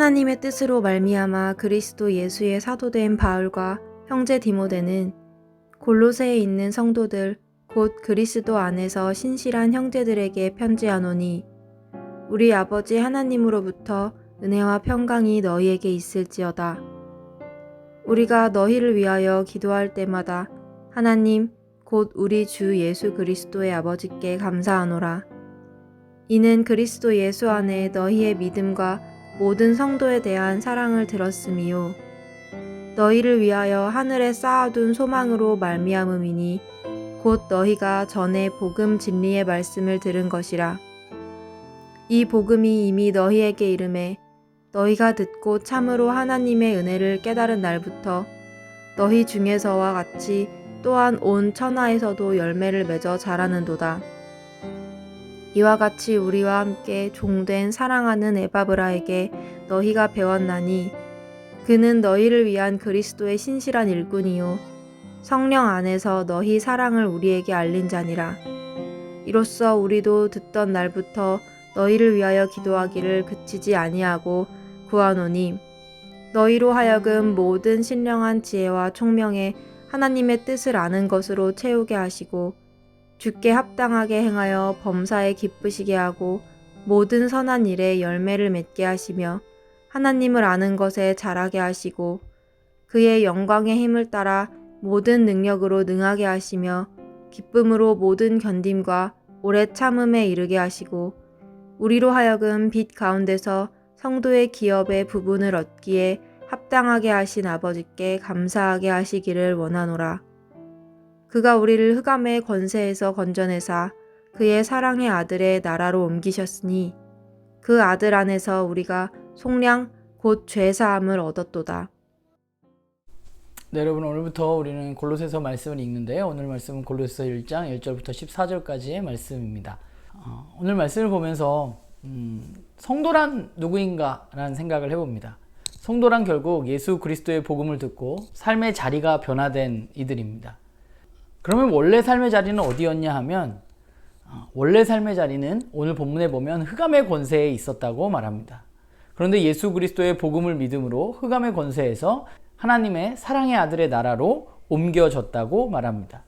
하나님의 뜻으로 말미암아 그리스도 예수의 사도된 바울과 형제 디모데는 골로새에 있는 성도들 곧 그리스도 안에서 신실한 형제들에게 편지하노니 우리 아버지 하나님으로부터 은혜와 평강이 너희에게 있을지어다. 우리가 너희를 위하여 기도할 때마다 하나님 곧 우리 주 예수 그리스도의 아버지께 감사하노라. 이는 그리스도 예수 안에 너희의 믿음과 모든 성도에 대한 사랑을 들었음이요 너희를 위하여 하늘에 쌓아둔 소망으로 말미암음이니 곧 너희가 전에 복음 진리의 말씀을 들은 것이라. 이 복음이 이미 너희에게 이르매 너희가 듣고 참으로 하나님의 은혜를 깨달은 날부터 너희 중에서와 같이 또한 온 천하에서도 열매를 맺어 자라는도다. 이와 같이 우리와 함께 종된 사랑하는 에바브라에게 너희가 배웠나니 그는 너희를 위한 그리스도의 신실한 일꾼이요 성령 안에서 너희 사랑을 우리에게 알린 자니라. 이로써 우리도 듣던 날부터 너희를 위하여 기도하기를 그치지 아니하고 구하노니 너희로 하여금 모든 신령한 지혜와 총명에 하나님의 뜻을 아는 것으로 채우게 하시고 주께 합당하게 행하여 범사에 기쁘시게 하고 모든 선한 일에 열매를 맺게 하시며 하나님을 아는 것에 자라게 하시고 그의 영광의 힘을 따라 모든 능력으로 능하게 하시며 기쁨으로 모든 견딤과 오래 참음에 이르게 하시고 우리로 하여금 빛 가운데서 성도의 기업의 부분을 얻기에 합당하게 하신 아버지께 감사하게 하시기를 원하노라. 그가 우리를 흑암의 권세에서 건져내사 그의 사랑의 아들의 나라로 옮기셨으니 그 아들 안에서 우리가 속량 곧 죄사함을 얻었도다. 네, 여러분 오늘부터 우리는 골로새서 말씀을 읽는데요. 오늘 말씀은 골로새서 1장 10절부터 14절까지의 말씀입니다. 오늘 말씀을 보면서 성도란 누구인가 라는 생각을 해봅니다. 성도란 결국 예수 그리스도의 복음을 듣고 삶의 자리가 변화된 이들입니다. 그러면 원래 삶의 자리는 어디였냐 하면 원래 삶의 자리는 오늘 본문에 보면 흑암의 권세에 있었다고 말합니다. 그런데 예수 그리스도의 복음을 믿음으로 흑암의 권세에서 하나님의 사랑의 아들의 나라로 옮겨졌다고 말합니다.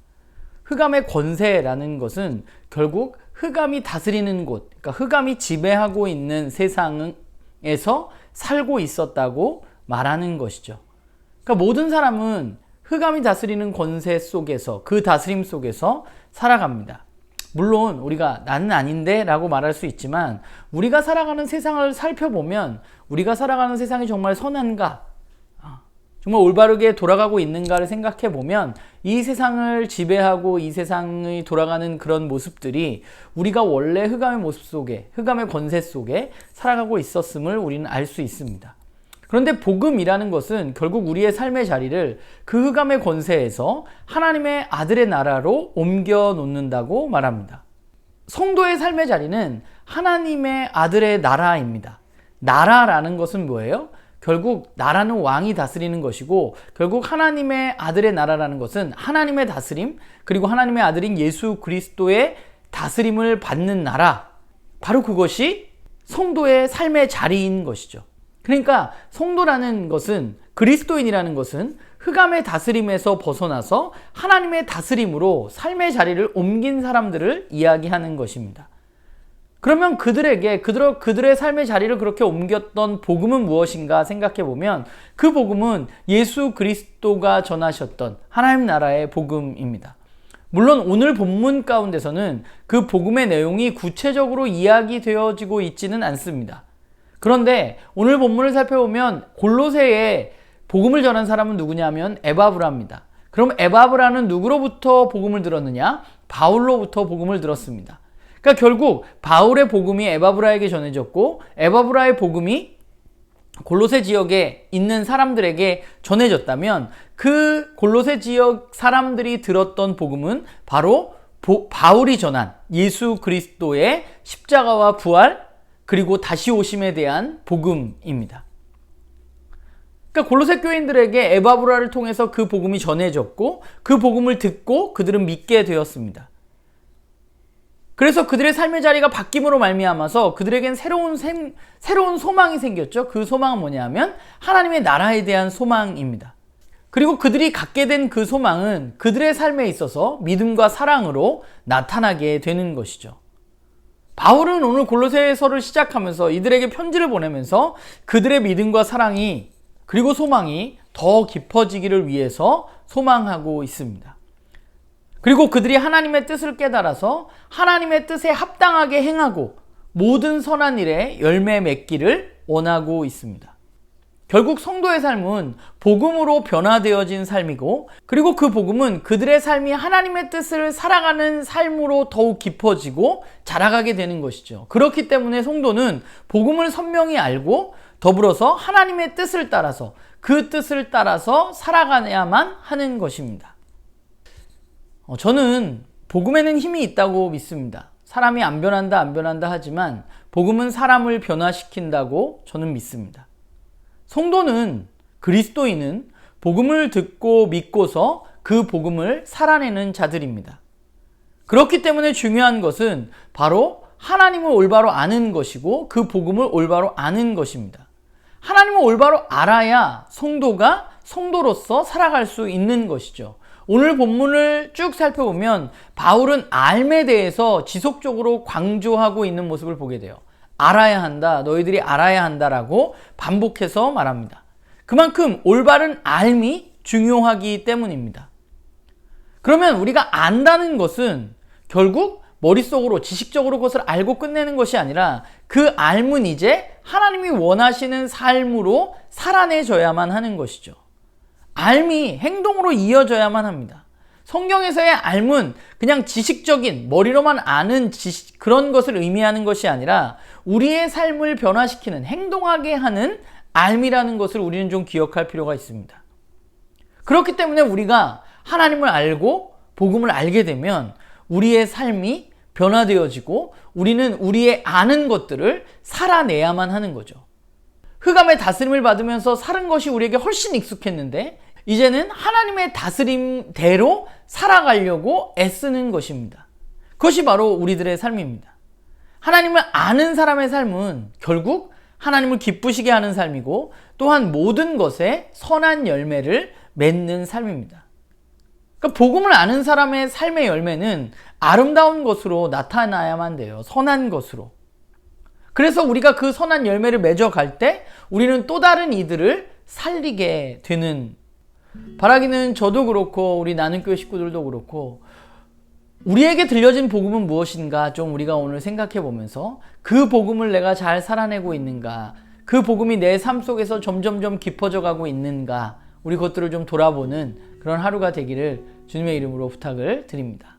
흑암의 권세라는 것은 결국 흑암이 다스리는 곳, 그러니까 흑암이 지배하고 있는 세상에서 살고 있었다고 말하는 것이죠. 그러니까 모든 사람은 흑암이 다스리는 권세 속에서, 그 다스림 속에서 살아갑니다. 물론 우리가 나는 아닌데 라고 말할 수 있지만 우리가 살아가는 세상을 살펴보면 우리가 살아가는 세상이 정말 선한가? 정말 올바르게 돌아가고 있는가를 생각해 보면 이 세상을 지배하고 이 세상이 돌아가는 그런 모습들이 우리가 원래 흑암의 모습 속에, 흑암의 권세 속에 살아가고 있었음을 우리는 알 수 있습니다. 그런데 복음이라는 것은 결국 우리의 삶의 자리를 그 흑암의 권세에서 하나님의 아들의 나라로 옮겨 놓는다고 말합니다. 성도의 삶의 자리는 하나님의 아들의 나라입니다. 나라라는 것은 뭐예요? 결국 나라는 왕이 다스리는 것이고 결국 하나님의 아들의 나라라는 것은 하나님의 다스림 그리고 하나님의 아들인 예수 그리스도의 다스림을 받는 나라, 바로 그것이 성도의 삶의 자리인 것이죠. 그러니까 성도라는 것은, 그리스도인이라는 것은 흑암의 다스림에서 벗어나서 하나님의 다스림으로 삶의 자리를 옮긴 사람들을 이야기하는 것입니다. 그러면 그들의 삶의 자리를 그렇게 옮겼던 복음은 무엇인가 생각해 보면 그 복음은 예수 그리스도가 전하셨던 하나님 나라의 복음입니다. 물론 오늘 본문 가운데서는 그 복음의 내용이 구체적으로 이야기되어지고 있지는 않습니다. 그런데 오늘 본문을 살펴보면 골로새에 복음을 전한 사람은 누구냐면 에바브라입니다. 그럼 에바브라는 누구로부터 복음을 들었느냐? 바울로부터 복음을 들었습니다. 그러니까 결국 바울의 복음이 에바브라에게 전해졌고 에바브라의 복음이 골로새 지역에 있는 사람들에게 전해졌다면 그 골로새 지역 사람들이 들었던 복음은 바로 바울이 전한 예수 그리스도의 십자가와 부활 그리고 다시 오심에 대한 복음입니다. 그러니까 골로새 교인들에게 에바브라를 통해서 그 복음이 전해졌고 그 복음을 듣고 그들은 믿게 되었습니다. 그래서 그들의 삶의 자리가 바뀜으로 말미암아서 그들에겐 새로운 소망이 생겼죠. 그 소망은 뭐냐면 하나님의 나라에 대한 소망입니다. 그리고 그들이 갖게 된 그 소망은 그들의 삶에 있어서 믿음과 사랑으로 나타나게 되는 것이죠. 바울은 오늘 골로새서를 시작하면서 이들에게 편지를 보내면서 그들의 믿음과 사랑이 그리고 소망이 더 깊어지기를 위해서 소망하고 있습니다. 그리고 그들이 하나님의 뜻을 깨달아서 하나님의 뜻에 합당하게 행하고 모든 선한 일에 열매 맺기를 원하고 있습니다. 결국 성도의 삶은 복음으로 변화되어진 삶이고, 그리고 그 복음은 그들의 삶이 하나님의 뜻을 살아가는 삶으로 더욱 깊어지고 자라가게 되는 것이죠. 그렇기 때문에 성도는 복음을 선명히 알고 더불어서 하나님의 뜻을 따라서 그 뜻을 따라서 살아가야만 하는 것입니다. 저는 복음에는 힘이 있다고 믿습니다. 사람이 안 변한다 하지만 복음은 사람을 변화시킨다고 저는 믿습니다. 성도는, 그리스도인은 복음을 듣고 믿고서 그 복음을 살아내는 자들입니다. 그렇기 때문에 중요한 것은 바로 하나님을 올바로 아는 것이고 그 복음을 올바로 아는 것입니다. 하나님을 올바로 알아야 성도가 성도로서 살아갈 수 있는 것이죠. 오늘 본문을 쭉 살펴보면 바울은 알에 대해서 지속적으로 강조하고 있는 모습을 보게 돼요. 알아야 한다, 너희들이 알아야 한다라고 반복해서 말합니다. 그만큼 올바른 알미 중요하기 때문입니다. 그러면 우리가 안다는 것은 결국 머릿속으로 지식적으로 그것을 알고 끝내는 것이 아니라 그 알은 이제 하나님이 원하시는 삶으로 살아내줘야만 하는 것이죠. 알미 행동으로 이어져야만 합니다. 성경에서의 알은 그냥 지식적인 머리로만 아는 그런 것을 의미하는 것이 아니라 우리의 삶을 변화시키는, 행동하게 하는 알미라는 것을 우리는 좀 기억할 필요가 있습니다. 그렇기 때문에 우리가 하나님을 알고 복음을 알게 되면 우리의 삶이 변화되어지고 우리는 우리의 아는 것들을 살아내야만 하는 거죠. 흑암의 다스림을 받으면서 사는 것이 우리에게 훨씬 익숙했는데 이제는 하나님의 다스림대로 살아가려고 애쓰는 것입니다. 그것이 바로 우리들의 삶입니다. 하나님을 아는 사람의 삶은 결국 하나님을 기쁘시게 하는 삶이고 또한 모든 것에 선한 열매를 맺는 삶입니다. 그러니까 복음을 아는 사람의 삶의 열매는 아름다운 것으로 나타나야만 돼요. 선한 것으로. 그래서 우리가 그 선한 열매를 맺어갈 때 우리는 또 다른 이들을 살리게 되는, 바라기는 저도 그렇고 우리 나눔교회 식구들도 그렇고 우리에게 들려진 복음은 무엇인가 좀 우리가 오늘 생각해 보면서 그 복음을 내가 잘 살아내고 있는가, 그 복음이 내 삶 속에서 점점점 깊어져 가고 있는가, 우리 그것들을 좀 돌아보는 그런 하루가 되기를 주님의 이름으로 부탁을 드립니다.